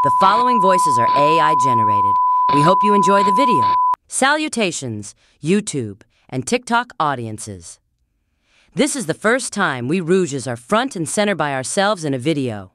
The following voices are AI generated. We hope you enjoy the video. Salutations, YouTube and TikTok audiences. This is the first time we Rouges are front and center by ourselves in a video.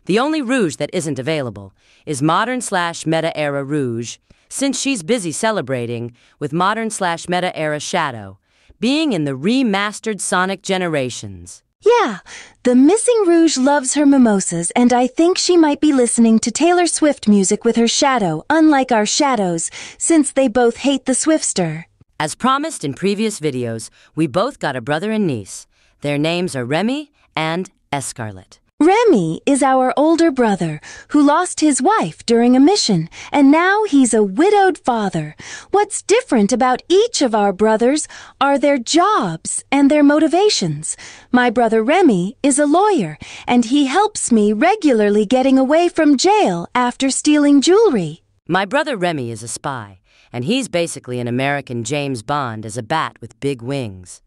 The only Rouge that isn't available is modern/meta-era Rouge, since she's busy celebrating with modern/meta-era Shadow, being in the remastered Sonic Generations. Yeah, the missing Rouge loves her mimosas, and I think she might be listening to Taylor Swift music with her Shadow, unlike our Shadows, since they both hate the Swiftster. As promised in previous videos, we both got a brother and niece. Their names are Remy and Escarlet. Remy is our older brother, who lost his wife during a mission, and now he's a widowed father. What's different about each of our brothers are their jobs and their motivations. My brother Remy is a lawyer, and he helps me regularly getting away from jail after stealing jewelry. My brother Remy is a spy, and he's basically an American James Bond as a bat with big wings.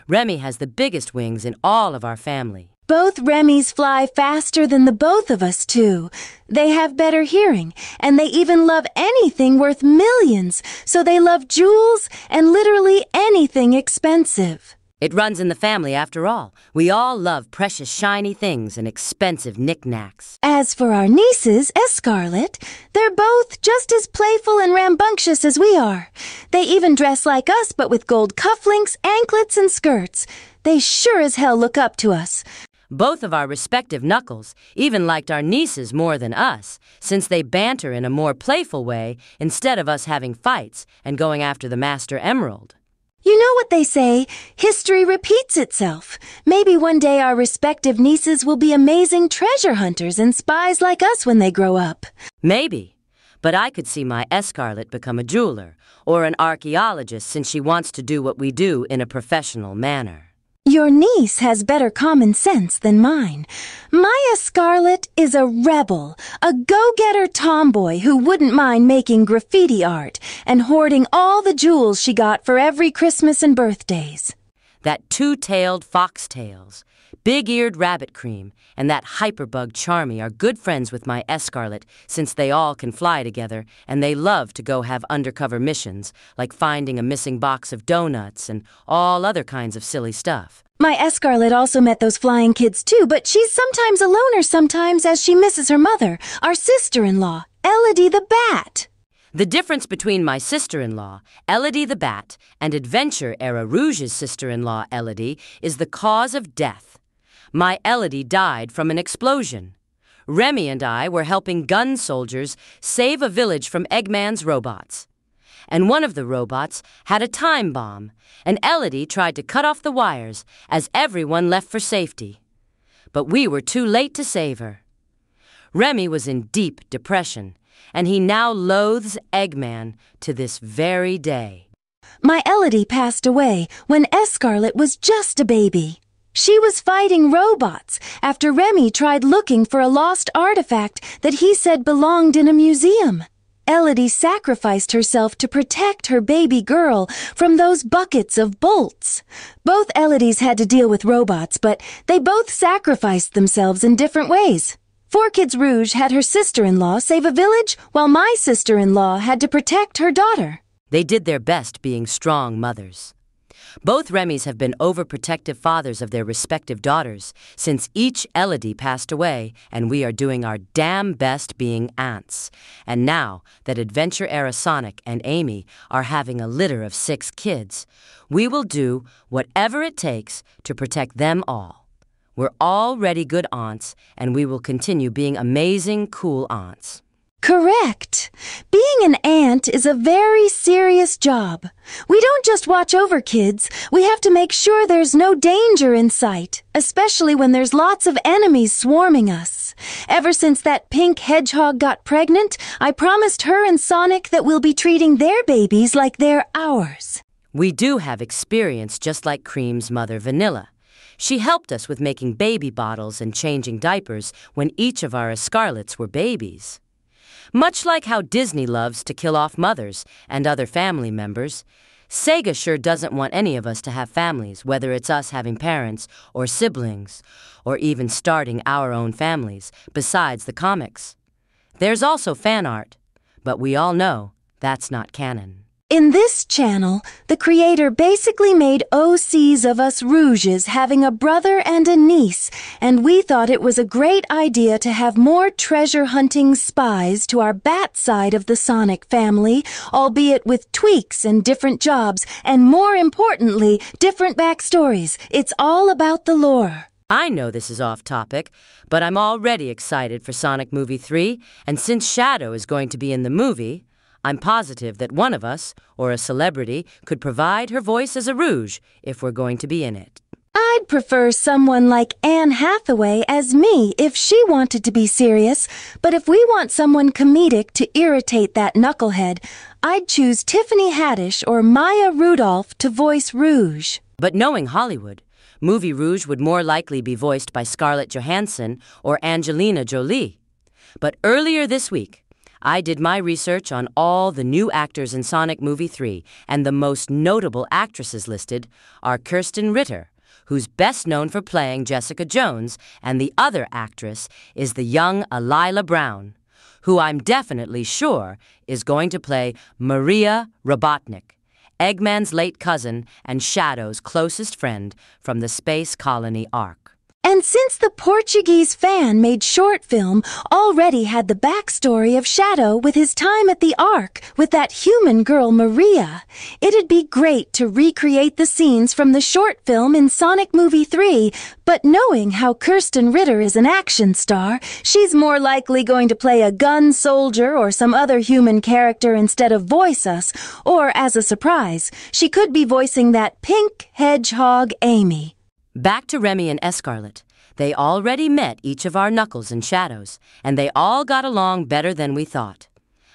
Remy has the biggest wings in all of our family. Both Remys fly faster than the both of us, too. They have better hearing, and they even love anything worth millions, so they love jewels and literally anything expensive. It runs in the family after all. We all love precious shiny things and expensive knickknacks. As for our nieces, Escarlet, they're both just as playful and rambunctious as we are. They even dress like us, but with gold cufflinks, anklets, and skirts. They sure as hell look up to us. Both of our respective knuckles even liked our nieces more than us, since they banter in a more playful way instead of us having fights and going after the Master Emerald. You know what they say, history repeats itself. Maybe one day our respective nieces will be amazing treasure hunters and spies like us when they grow up. Maybe, but I could see my Escarlet become a jeweler or an archaeologist since she wants to do what we do in a professional manner. Your niece has better common sense than mine. My Escarlet is a rebel, a go-getter tomboy who wouldn't mind making graffiti art and hoarding all the jewels she got for every Christmas and birthdays. That two-tailed foxtails, big-eared rabbit cream, and that hyperbug Charmy are good friends with my Escarlet since they all can fly together and they love to go have undercover missions like finding a missing box of donuts and all other kinds of silly stuff. My Escarlet also met those flying kids too, but she's sometimes a loner sometimes as she misses her mother, our sister-in-law, Elodie the Bat. The difference between my sister-in-law, Elodie the Bat, and Adventure-era Rouge's sister-in-law, Elodie, is the cause of death. My Elodie died from an explosion. Remy and I were helping gun soldiers save a village from Eggman's robots. And one of the robots had a time bomb, and Elodie tried to cut off the wires as everyone left for safety. But we were too late to save her. Remy was in deep depression, and he now loathes Eggman to this very day. My Elodie passed away when Escarlet was just a baby. She was fighting robots after Remy tried looking for a lost artifact that he said belonged in a museum. Elodie sacrificed herself to protect her baby girl from those buckets of bolts. Both Elodies had to deal with robots, but they both sacrificed themselves in different ways. 4Kids Rouge had her sister-in-law save a village, while my sister-in-law had to protect her daughter. They did their best being strong mothers. Both Remys have been overprotective fathers of their respective daughters since each Elodie passed away, and we are doing our damn best being aunts. And now that Adventure-era Sonic and Amy are having a litter of 6 kids, we will do whatever it takes to protect them all. We're already good aunts, and we will continue being amazing, cool aunts. Correct. Being an aunt is a very serious job. We don't just watch over kids. We have to make sure there's no danger in sight, especially when there's lots of enemies swarming us. Ever since that pink hedgehog got pregnant, I promised her and Sonic that we'll be treating their babies like they're ours. We do have experience just like Cream's mother, Vanilla. She helped us with making baby bottles and changing diapers when each of our Escarlets were babies. Much like how Disney loves to kill off mothers and other family members, Sega sure doesn't want any of us to have families, whether it's us having parents or siblings, or even starting our own families, besides the comics. There's also fan art, but we all know that's not canon. In this channel, the creator basically made OCs of us Rouges having a brother and a niece, and we thought it was a great idea to have more treasure-hunting spies to our bat side of the Sonic family, albeit with tweaks and different jobs, and more importantly, different backstories. It's all about the lore. I know this is off topic, but I'm already excited for Sonic Movie 3, and since Shadow is going to be in the movie, I'm positive that one of us, or a celebrity, could provide her voice as a Rouge if we're going to be in it. I'd prefer someone like Anne Hathaway as me if she wanted to be serious, but if we want someone comedic to irritate that knucklehead, I'd choose Tiffany Haddish or Maya Rudolph to voice Rouge. But knowing Hollywood, Movie Rouge would more likely be voiced by Scarlett Johansson or Angelina Jolie. But earlier this week, I did my research on all the new actors in Sonic Movie 3, and the most notable actresses listed are Kirsten Ritter, who's best known for playing Jessica Jones, and the other actress is the young Alila Brown, who I'm definitely sure is going to play Maria Robotnik, Eggman's late cousin and Shadow's closest friend from the space colony Ark. And since the Portuguese fan made short film already had the backstory of Shadow with his time at the Ark with that human girl Maria, it'd be great to recreate the scenes from the short film in Sonic Movie 3, but knowing how Kirsten Ritter is an action star, she's more likely going to play a gun soldier or some other human character instead of voice us, or as a surprise, she could be voicing that pink hedgehog Amy. Back to Remy and Escarlet. They already met each of our Knuckles and Shadows, and they all got along better than we thought.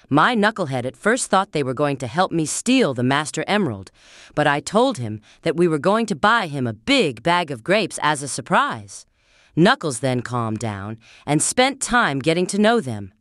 My knucklehead at first thought they were going to help me steal the Master Emerald, but I told him that we were going to buy him a big bag of grapes as a surprise. Knuckles then calmed down and spent time getting to know them.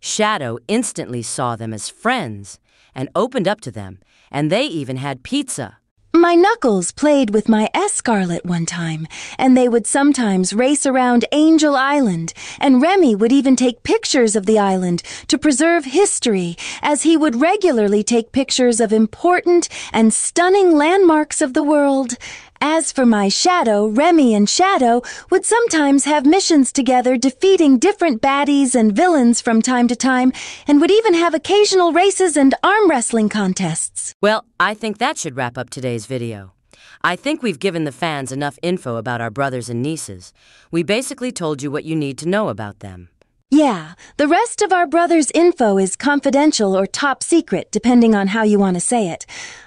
Shadow instantly saw them as friends and opened up to them, and they even had pizza. My Knuckles played with my Escarlet one time, and they would sometimes race around Angel Island, and Remy would even take pictures of the island to preserve history, as he would regularly take pictures of important and stunning landmarks of the world. As for my Shadow, Remy and Shadow would sometimes have missions together defeating different baddies and villains from time to time, and would even have occasional races and arm wrestling contests. Well, I think that should wrap up today's video. I think we've given the fans enough info about our brothers and nieces. We basically told you what you need to know about them. Yeah, the rest of our brothers' info is confidential or top secret, depending on how you want to say it.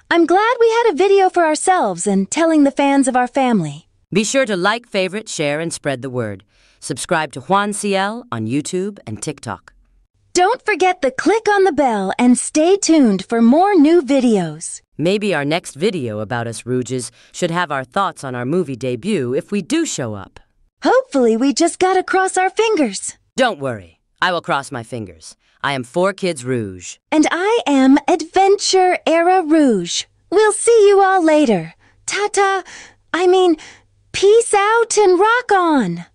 I'm glad we had a video for ourselves and telling the fans of our family. Be sure to like, favorite, share, and spread the word. Subscribe to Juan CL on YouTube and TikTok. Don't forget to click on the bell and stay tuned for more new videos. Maybe our next video about us Rouges should have our thoughts on our movie debut if we do show up. Hopefully we just gotta cross our fingers. Don't worry, I will cross my fingers. I am 4Kids Rouge. And I am Adventure Era Rouge. We'll see you all later. Ta-ta, peace out and rock on!